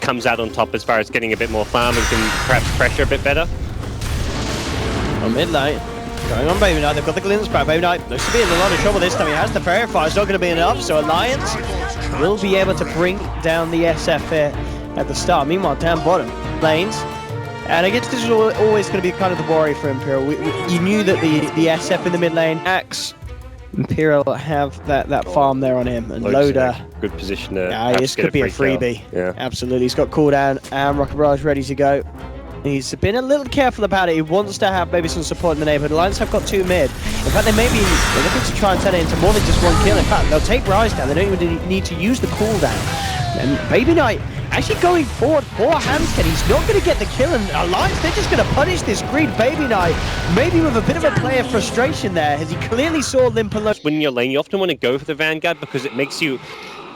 Comes out on top as far as getting a bit more farm and can perhaps pressure a bit better. On mid lane, going on Baby Knight, they've got the Glint Sprout. Baby Knight looks to be in a lot of trouble this time. He has the Purifier, it's not going to be enough, so Alliance will be able to bring down the SF here at the start. Meanwhile, down bottom, lanes. And I guess this is always going to be kind of the worry for Imperial. You knew that the SF in the mid lane, Axe, Imperial have that farm there on him, and Loader. Good position to this could be a freebie. Yeah. Absolutely. He's got cooldown and Rocket Barrage ready to go. He's been a little careful about it. He wants to have maybe some support in the neighborhood. Alliance have got 2 mid. In fact, they're looking to try and turn it into more than just 1 kill. In fact, they'll take Rise down. They don't even need to use the cooldown. And Baby Knight actually going forward for Hansken. He's not going to get the kill, and Alliance, they're just going to punish this greed Baby Knight. Maybe with a bit of a play of frustration there, as he clearly saw Limp alone. When you're lane, you often want to go for the Vanguard because it makes you...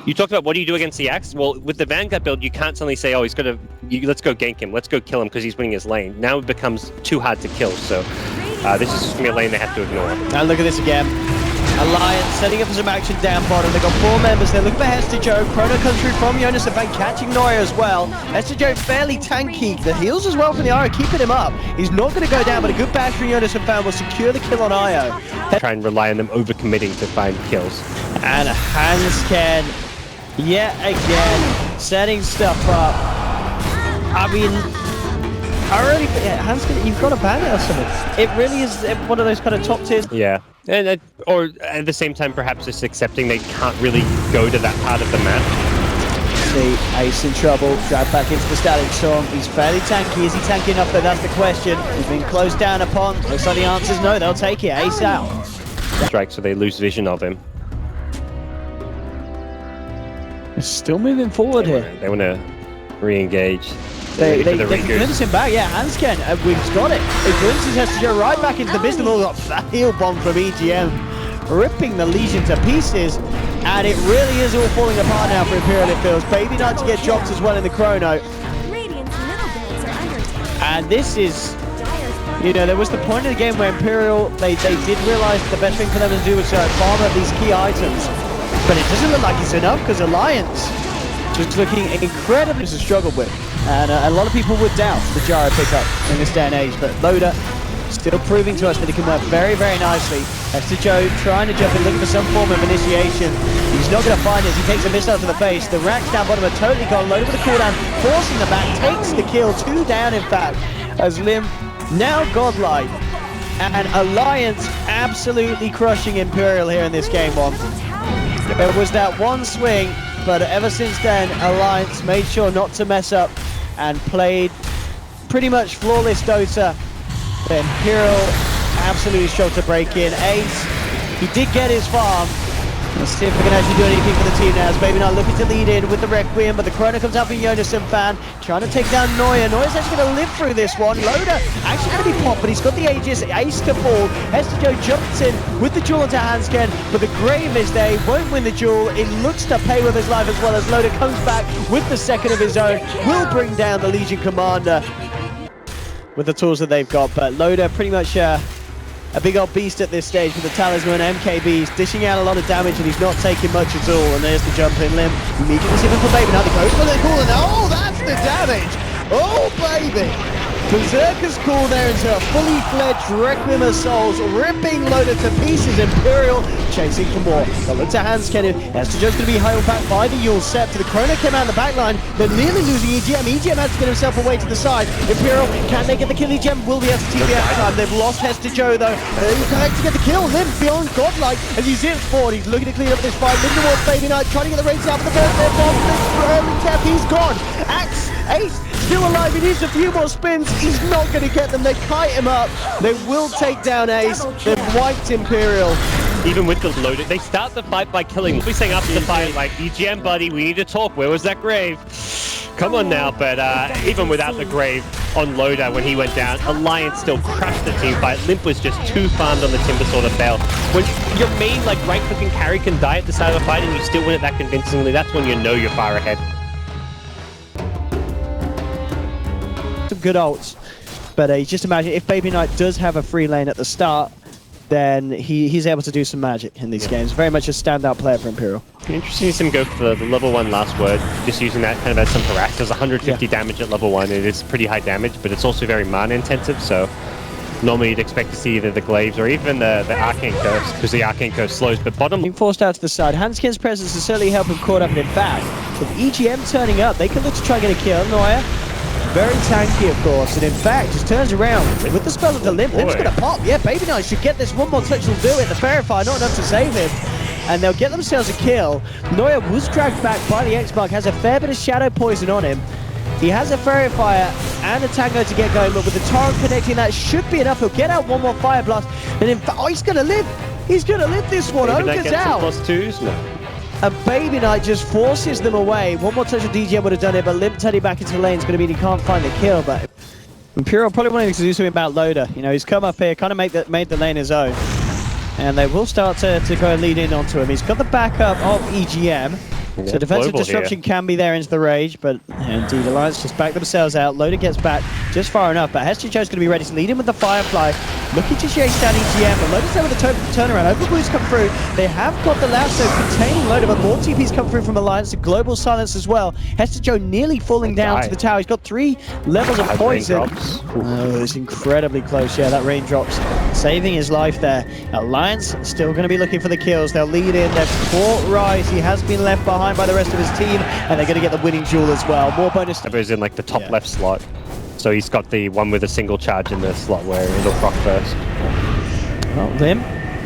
You talked about what do you do against the Axe? Well, with the Vanguard build, you can't suddenly say, oh, he's going to... Let's go gank him. Let's go kill him because he's winning his lane. Now it becomes too hard to kill, so this is just going to be a lane they have to ignore. Now look at this again. Alliance setting up for some action down bottom. They've got 4 members. They're looking for Hester Joe. Chrono comes through from Jonas and Van catching Noya as well. Hester Joe fairly tanky. The heals as well from the Io, keeping him up. He's not going to go down, but a good bash from Jonas and Van will secure the kill on Io. Try and rely on them overcommitting to find kills. And Hansken, yet again, setting stuff up. I mean, Hansken, you've got to ban it or something. It really is one of those kind of top tiers. Yeah. And or at the same time, perhaps just accepting they can't really go to that part of the map. See, Ace in trouble, dragged back into the Static Storm. He's fairly tanky. Is he tanky enough though? That's the question. He's been closed down upon. Looks like the answer's no, they'll take it. Ace out. Strike, so they lose vision of him. They're still moving forward here. They want to re-engage. They can glimpse him back, yeah, Hansken, we've got it. It glimpses has to go right back into the business. Got that heal bomb from EGM, ripping the Legion to pieces, and it really is all falling apart now for Imperial, it feels. Baby Knight to get dropped as well in the Chrono. And this is, you know, there was the point of the game where Imperial, they did realize the best thing for them to do was farm up these key items, but it doesn't look like it's enough because Alliance just looking incredibly to struggle with. And a lot of people would doubt the gyro pickup in this day and age, but Loader still proving to us that it can work very, very nicely. Hester Joe trying to jump in, looking for some form of initiation. He's not going to find it as he takes a missile to the face. The racks down bottom are totally gone. Loader with a cooldown, forcing the back, takes the kill. 2 down, in fact, as Lim now godlike. And Alliance absolutely crushing Imperial here in this game one. There was that one swing, but ever since then, Alliance made sure not to mess up and played pretty much flawless Dota. The Imperial absolutely struggled to break in. Ace, he did get his farm. Let's see if we can actually do anything for the team now. As Baby Knight looking to lead in with the Requiem, but the Chrono comes out from Jonas and Fan, trying to take down Noya. Noya's actually going to live through this one. Loader actually going to be popped, but he's got the Aegis, Ace to fall. Hester Joe jumps in with the duel into Hansken, but the Grave is there. He won't win the duel. It looks to pay with his life as well, as Loader comes back with the second of his own. Will bring down the Legion Commander with the tools that they've got, but Loader pretty much a big old beast at this stage with the Talisman. MKB's dishing out a lot of damage and he's not taking much at all. And there's the jump in. Limb immediately sipping for Baby. Now the goes for the cool, and oh, that's the damage! Oh, baby! Berserker's cool there into a fully fledged Requiem of Souls, ripping Loader to pieces. Imperial chasing for more. But look to Hansken. Hester Joe's going to be held back by the Yule Scepter. The Chrono came out in the back line. They're nearly losing EGM. EGM has to get himself away to the side. Imperial, can they get the kill? EGM will be able to TP out time. They've lost Hester Joe though. He's going to get the kill. Lim beyond godlike as he zips forward. He's looking to clean up this fight. Lim towards Baby Knight, trying to get the race out for the first there. Early tap, he's gone. Axe, Ace, still alive. He needs a few more spins. He's not going to get them. They kite him up. They will take down Ace. They've wiped Imperial. Even with the Loader, they start the fight by killing. We'll be saying after the fight, like, EGM buddy, we need to talk. Where was that Grave? Come on now, but even without the Grave on Loader when he went down, Alliance still crushed the team fight. Limp was just too farmed on the Timbersaw to fail. When your main, like, right-click and carry can die at the start of a fight and you still win it that convincingly, that's when you know you're far ahead. Some good ults, but just imagine if Baby Knight does have a free lane at the start, then he's able to do some magic in these games. Very much a standout player for Imperial. Interesting to see him go for the level 1 last word, just using that kind of as some harass. Does 150 damage at level 1. It is pretty high damage, but it's also very mana intensive, so normally you'd expect to see either the glaives or even the arcane curse, because the arcane curse slows, but bottom... Being forced out to the side. Handskin's presence is certainly helping caught up, and in fact, with EGM turning up, they can look to try and get a kill. Neuer, very tanky, of course, and in fact, just turns around with the spell of the Limp. Limp's gonna pop. Yeah, Baby Knight should get this. One more touch will do it. The Verifier, not enough to save him. And they'll get themselves a kill. Neuer was dragged back by the X-Mark, has a fair bit of shadow poison on him. He has a Verifier and a Tango to get going, but with the Torrent connecting, that should be enough. He'll get out one more Fire Blast, and in fact, oh, he's gonna live. He's gonna live this one. Ogre's out. +2s? No. And Baby Knight just forces them away. One more touch of DGM would have done it, but Limp turning back into the lane is going to mean he can't find the kill. But Imperial probably wanting to do something about Loader. You know, he's come up here, kind of made the lane his own. And they will start to go and lead in onto him. He's got the backup of EGM. So defensive disruption can be there into the Rage, but indeed Alliance just back themselves out. Loader gets back just far enough, but Hester Joe's going to be ready to lead in with the Firefly. Looking to chase down EGM, but Loader's there with the turnaround. Overblues come through. They have got the lasso containing Loader, but more TPs come through from Alliance. The global silence as well. Hester Joe nearly falling down to the tower. He's got 3 levels of poison. Oh, it's incredibly close. Yeah, that raindrops saving his life there. Alliance still going to be looking for the kills. They'll lead in. They've caught Rise. He has been left behind by the rest of his team, and they're going to get the winning duel as well. More bonus. He's in like the top left slot. So he's got the one with a single charge in the slot where it'll proc first. Well, Lim,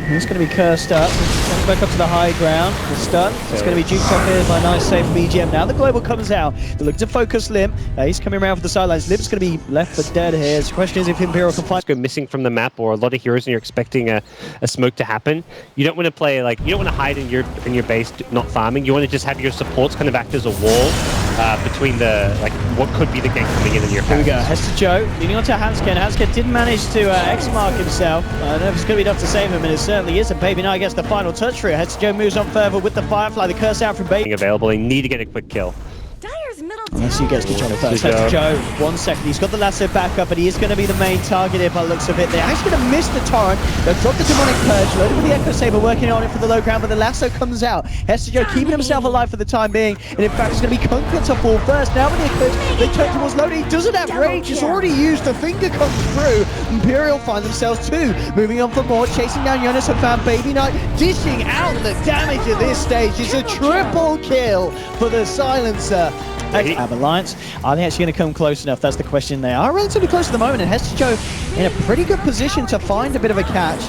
he's going to be cursed up. Comes back up to the high ground. The stun. It's going to be juked up here by a nice save from EGM. Now the global comes out. They look to focus Lim. He's coming around for the sidelines. Lim's going to be left for dead here. The question is if Imperial can find... Go missing from the map, or a lot of heroes and you're expecting a smoke to happen. You don't want to play like... You don't want to hide in your base not farming. You want to just have your supports kind of act as a wall between the, like, what could be the gank coming in your face. Here we go. Hester Joe leading on to Hanskin. Hanskin didn't manage to X-Mark himself. I don't know if it's going to be enough to save him, and it certainly is. And Baby Knight gets the final touch for it. Hester Joe moves on further with the Firefly. The curse out from Baby. Available. They need to get a quick kill. Yes, he gets control first. Hester Joe, 1 second. He's got the lasso back up, but he is going to be the main target here by the looks of it. They're actually going to miss the Torrent. They'll drop the Demonic Purge, loaded with the Echo Saber, working on it for the low ground, but the lasso comes out. Hester Joe keeping himself alive for the time being, and in fact, it's going to be Kunkka to fall first. Now with the Eclipse, they turn towards Loader. He doesn't have range. It's already used. The finger comes through. Imperial find themselves 2. Moving on for more, chasing down Jonas and found Baby Knight, dishing out the damage at this stage. It's a triple kill for the Silencer. Have Alliance. Are they actually going to come close enough? That's the question. They are relatively close at the moment, and Hester Joe in a pretty good position to find a bit of a catch.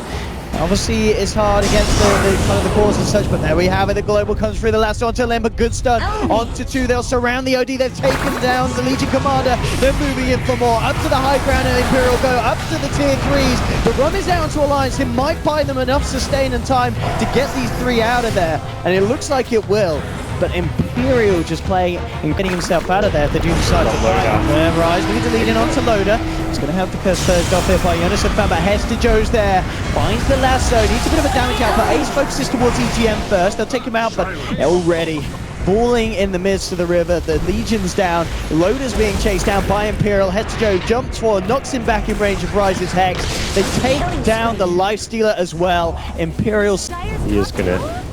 Obviously, it's hard against the kind of the cores and such, but there we have it. The global comes through the last onto Lim, but good stun. Onto 2, they'll surround the OD. They've taken down the Legion Commander. They're moving in for more. Up to the high ground, and Imperial go up to the tier 3s. The run is down to Alliance. It might buy them enough sustain and time to get these 3 out of there, and it looks like it will. But Imperial just playing and getting himself out of there if they do decide to fight. Rise, we need to lead in onto Loader. He's going to have the curse purged off here by Jonas and found, but Hester Joe's there. Finds the lasso, needs a bit of a damage out, but Ace focuses towards EGM first. They'll take him out, but already falling in the midst of the river. The Legion's down. Loader's being chased down by Imperial. Hester Joe jumps forward, knocks him back in range of Rise's Hex. They take down the Lifestealer as well. Imperial... He is going to...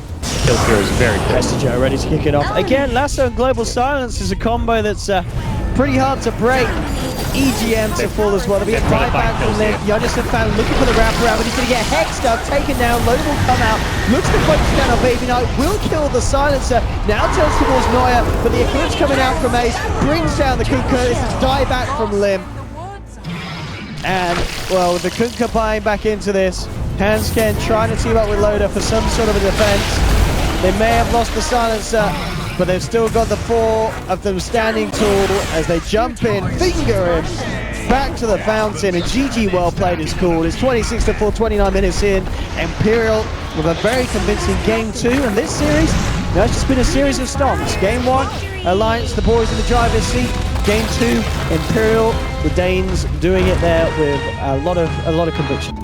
Kill here is very good. Hester Joe ready to kick it off. Again, Lasso and Global Silence is a combo that's pretty hard to break. EGM to fall as well. There'll be a buyback from Lim. Jonas and Fan looking for the wraparound, but he's going to get hexed up, taken down. Loader will come out, looks to focus down on Baby Knight, will kill the Silencer. Now turns towards Neuer, but the Eclipse coming out from Ace brings down the Kunkka. It's a dieback from Lim. And, well, the Kunkka buying back into this. Hanskin trying to team up with Loader for some sort of a defense. They may have lost the Silencer, but they've still got the 4 of them standing tall as they jump in, finger him, back to the fountain, and GG well played is called. It's 26-4, 29 minutes in. Imperial with a very convincing game 2, and this series, it's just been a series of stomps. Game 1, Alliance, the boys in the driver's seat. Game 2, Imperial, the Danes doing it there with a lot of conviction.